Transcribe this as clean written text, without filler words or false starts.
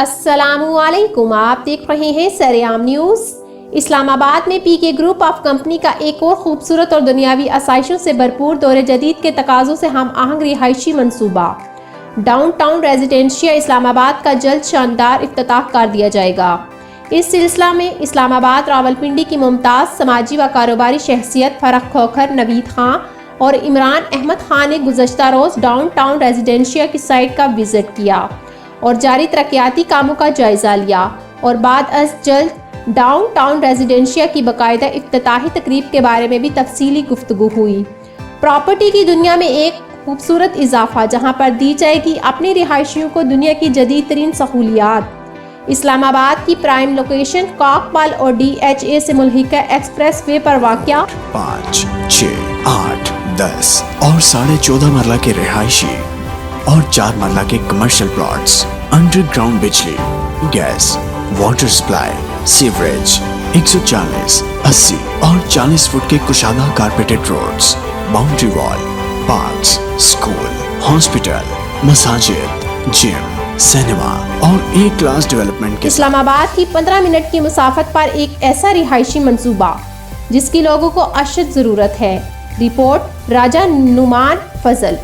अस्सलामुअलैकुम, आप देख रहे हैं सरेआम न्यूज़। इस्लामाबाद में पीके ग्रुप ऑफ कंपनी का एक और खूबसूरत और दुनियावी आसाइशों से भरपूर दौरे जदीद के तकाज़ों से हम आहंग रिहायशी मंसूबा डाउनटाउन रेजिडेंशिया इस्लामाबाद का जल्द शानदार इफ्तिताह कर दिया जाएगा। इस सिलसिला में इस्लामाबाद रावलपिंडी की मुमताज़ समाजी व कारोबारी शख्सियत फरख खोखर, नवीद खां और इमरान अहमद खान ने गुज़श्ता रोज़ डाउनटाउन रेजिडेंशिया की साइट का विज़िट किया और जारी तरक्याती कामों का जायज़ा लिया और बाद अज जल्द डाउनटाउन रेजिडेंशिया की बाकायदा इफ्तिताही तकरीब के बारे में भी तफसीली गुफ्तगू हुई। प्रॉपर्टी की दुनिया में एक खूबसूरत इजाफा जहां पर दी जाएगी अपने रिहायशियों को दुनिया की जदीद तरीन सहूलियात। इस्लामाबाद की प्राइम लोकेशन काकपाल और DHA से मुल्हिका एक्सप्रेस वे पर वाक़या 5, 6, 8, 10 और 14.5 मरला के रिहायशी और 4 मरला के कमर्शियल प्लॉट्स, अंडरग्राउंड बिजली, गैस, वाटर सप्लाई, सीवरेज, 140, 80 और 40 फुट के कुशादा carpeted roads, boundary wall, parks, school, hospital, मसाजिद, जिम, सिनेमा और एक क्लास डेवलपमेंट के इस्लामाबाद की 15 मिनट की मुसाफत पर एक ऐसा रिहायशी मंसूबा जिसकी लोगों को अशद ज़रूरत है। रिपोर्ट राजा नुमान फजल।